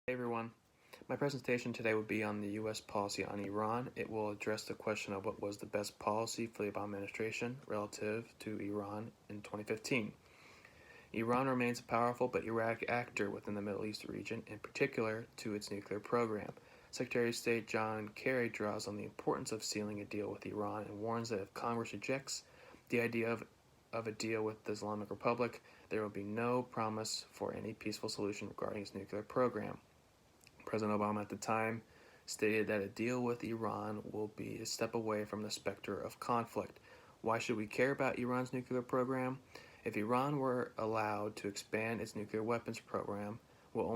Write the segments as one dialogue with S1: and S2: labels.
S1: Hey everyone, my presentation today will be on the U.S. policy on Iran. It will address the question of what was the best policy for the Obama administration relative to Iran in 2015. Iran remains a powerful but erratic actor within the Middle East region, in particular to its nuclear program. Secretary of State John Kerry draws on the importance of sealing a deal with Iran and warns that if Congress rejects the idea of a deal with the Islamic Republic, there will be no promise for any peaceful solution regarding its nuclear program. President Obama at the time stated that a deal with Iran will be a step away from the specter of conflict. Why should we care about Iran's nuclear program? If Iran were allowed to expand its nuclear weapons program, it will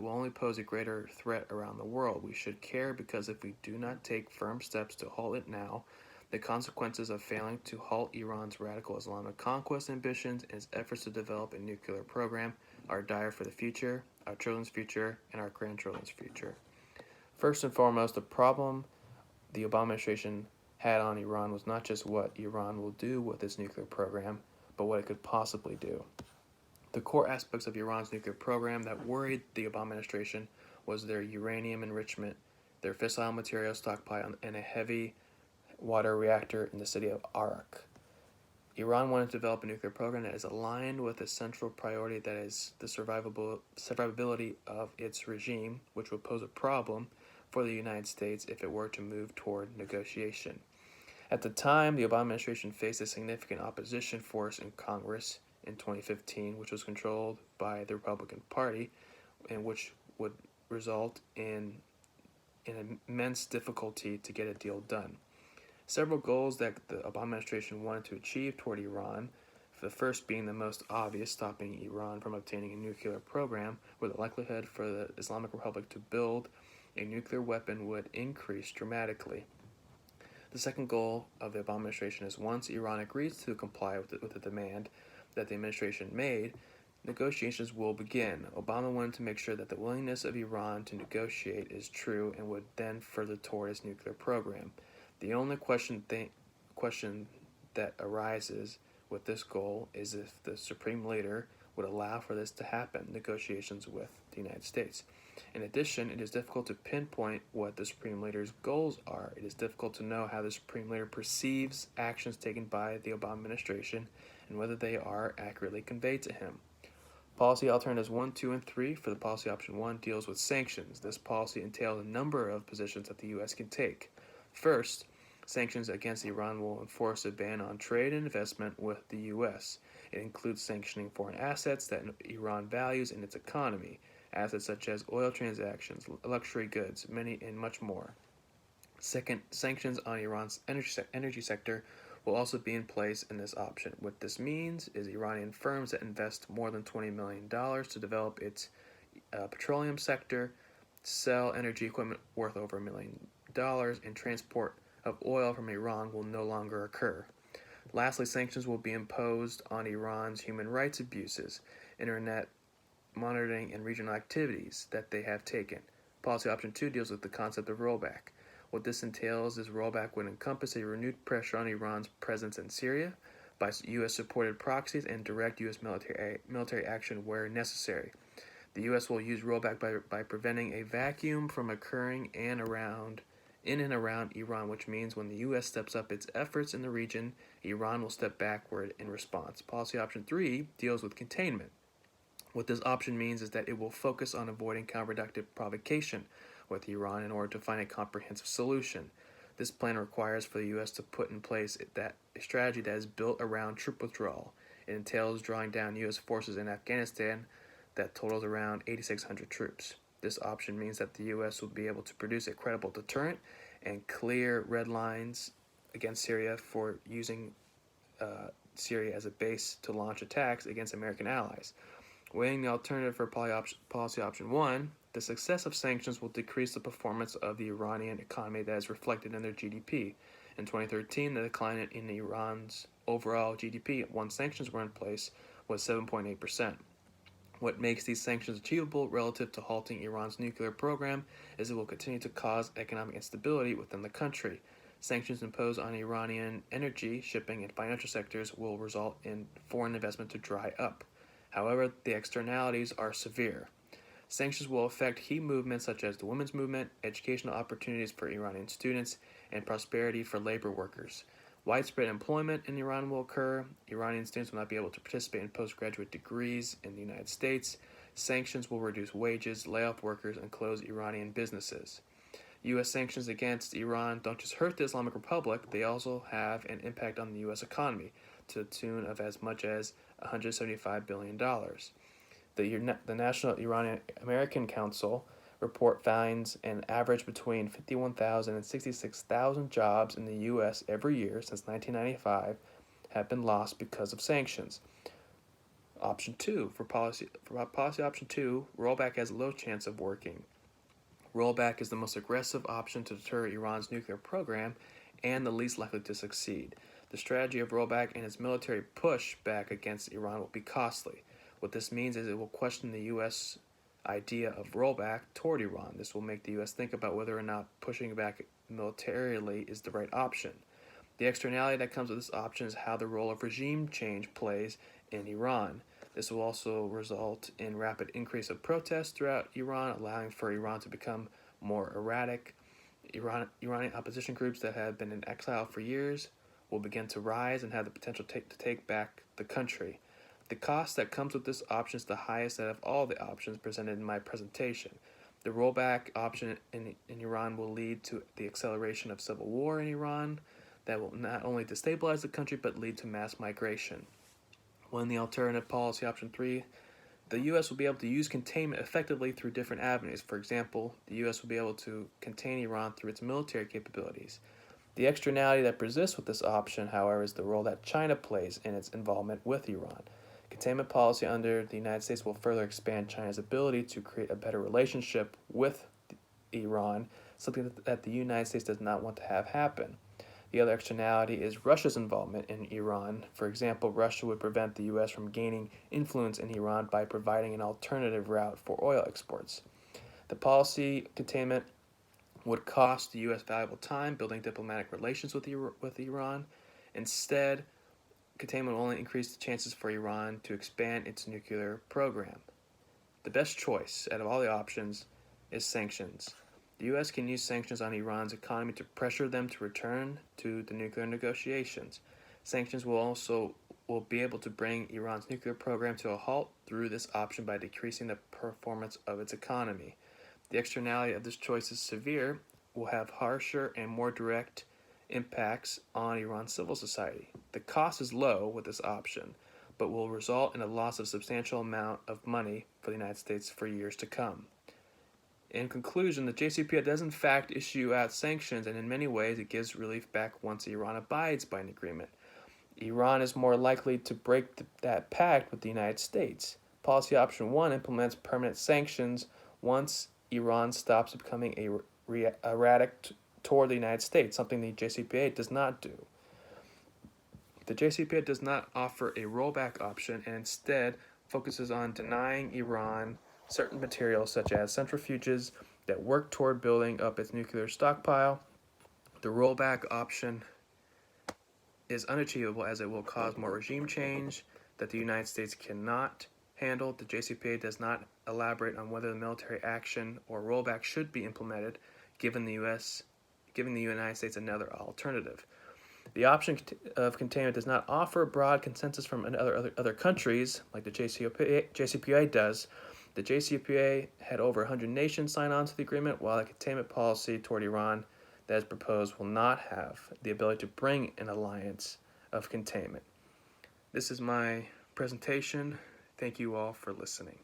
S1: only pose a greater threat around the world. We should care because if we do not take firm steps to halt it now, the consequences of failing to halt Iran's radical Islamic conquest ambitions and its efforts to develop a nuclear program are dire for the future, our children's future, and our grandchildren's future. First and foremost, the problem the Obama administration had on Iran was not just what Iran will do with its nuclear program, but what it could possibly do. The core aspects of Iran's nuclear program that worried the Obama administration was their uranium enrichment, their fissile material stockpile, and a heavy water reactor in the city of Arak. Iran wanted to develop a nuclear program that is aligned with a central priority that is the survivability of its regime, which would pose a problem for the United States if it were to move toward negotiation. At the time, the Obama administration faced a significant opposition force in Congress in 2015, which was controlled by the Republican Party, and which would result in an immense difficulty to get a deal done. Several goals that the Obama administration wanted to achieve toward Iran, the first being the most obvious, stopping Iran from obtaining a nuclear program, where the likelihood for the Islamic Republic to build a nuclear weapon would increase dramatically. The second goal of the Obama administration is once Iran agrees to comply with the demand that the administration made, negotiations will begin. Obama wanted to make sure that the willingness of Iran to negotiate is true and would then further toward its nuclear program. The only question that arises with this goal is if the Supreme Leader would allow for this to happen, negotiations with the United States. In addition, it is difficult to pinpoint what the Supreme Leader's goals are. It is difficult to know how the Supreme Leader perceives actions taken by the Obama administration and whether they are accurately conveyed to him. Policy alternatives 1, 2, and 3 for the policy option 1 deals with sanctions. This policy entails a number of positions that the U.S. can take. First, sanctions against Iran will enforce a ban on trade and investment with the U.S. It includes sanctioning foreign assets that Iran values in its economy, assets such as oil transactions, luxury goods, and much more. Second, sanctions on Iran's energy sector will also be in place in this option. What this means is Iranian firms that invest more than $20 million to develop its petroleum sector, sell energy equipment worth over $1 million, and transport of oil from Iran will no longer occur. Lastly, sanctions will be imposed on Iran's human rights abuses, internet monitoring, and regional activities that they have taken. Policy option 2 deals with the concept of rollback. What this entails is rollback would encompass a renewed pressure on Iran's presence in Syria by U.S.-supported proxies and direct U.S. military action where necessary. The U.S. will use rollback by preventing a vacuum from occurring in and around Iran, which means when the U.S. steps up its efforts in the region, Iran will step backward in response. Policy option 3 deals with containment. What this option means is that it will focus on avoiding counterproductive provocation with Iran in order to find a comprehensive solution. This plan requires for the U.S. to put in place a strategy that is built around troop withdrawal. It entails drawing down U.S. forces in Afghanistan that totals around 8,600 troops. This option means that the U.S. will be able to produce a credible deterrent and clear red lines against Syria for using Syria as a base to launch attacks against American allies. Weighing the alternative for policy option 1, the success of sanctions will decrease the performance of the Iranian economy that is reflected in their GDP. In 2013, the decline in Iran's overall GDP, once sanctions were in place, was 7.8%. What makes these sanctions achievable relative to halting Iran's nuclear program is it will continue to cause economic instability within the country. Sanctions imposed on Iranian energy, shipping, and financial sectors will result in foreign investment to dry up. However, the externalities are severe. Sanctions will affect key movements such as the women's movement, educational opportunities for Iranian students, and prosperity for labor workers. Widespread employment in Iran will occur. Iranian students will not be able to participate in postgraduate degrees in the United States. Sanctions will reduce wages, lay off workers, and close Iranian businesses. U.S. sanctions against Iran don't just hurt the Islamic Republic, they also have an impact on the U.S. economy to the tune of as much as $175 billion. The National Iranian American Council report finds an average between 51,000 and 66,000 jobs in the U.S. every year since 1995 have been lost because of sanctions. Option 2, for policy option 2, rollback has a low chance of working. Rollback is the most aggressive option to deter Iran's nuclear program and the least likely to succeed. The strategy of rollback and its military push back against Iran will be costly. What this means is it will question the U.S. idea of rollback toward Iran. This will make the U.S. think about whether or not pushing back militarily is the right option. The externality that comes with this option is how the role of regime change plays in Iran. This will also result in rapid increase of protests throughout Iran, allowing for Iran to become more erratic. Iranian opposition groups that have been in exile for years will begin to rise and have the potential to take back the country. The cost that comes with this option is the highest out of all the options presented in my presentation. The rollback option in Iran will lead to the acceleration of civil war in Iran that will not only destabilize the country but lead to mass migration. When the alternative policy option 3, the U.S. will be able to use containment effectively through different avenues. For example, the U.S. will be able to contain Iran through its military capabilities. The externality that persists with this option, however, is the role that China plays in its involvement with Iran. Containment policy under the United States will further expand China's ability to create a better relationship with Iran, something that the United States does not want to have happen. The other externality is Russia's involvement in Iran. For example, Russia would prevent the U.S. from gaining influence in Iran by providing an alternative route for oil exports. The policy containment would cost the U.S. valuable time building diplomatic relations with Iran. Instead, containment will only increase the chances for Iran to expand its nuclear program. The best choice out of all the options is sanctions. The U.S. can use sanctions on Iran's economy to pressure them to return to the nuclear negotiations. Sanctions will be able to bring Iran's nuclear program to a halt through this option by decreasing the performance of its economy. The externality of this choice is severe, will have harsher and more direct impacts on Iran's civil society. The cost is low with this option, but will result in a loss of substantial amount of money for the United States for years to come. In conclusion, the JCPOA does in fact issue out sanctions, and in many ways it gives relief back once Iran abides by an agreement. Iran is more likely to break that pact with the United States. Policy option 1 implements permanent sanctions once Iran stops becoming erratic toward the United States, something the JCPOA does not do. The JCPOA does not offer a rollback option and instead focuses on denying Iran certain materials such as centrifuges that work toward building up its nuclear stockpile. The rollback option is unachievable as it will cause more regime change that the United States cannot handle. The JCPOA does not elaborate on whether the military action or rollback should be implemented, giving the United States another alternative. The option of containment does not offer broad consensus from other countries like the JCPOA does. The JCPOA had over 100 nations sign on to the agreement, while the containment policy toward Iran that is proposed will not have the ability to bring an alliance of containment. This is my presentation. Thank you all for listening.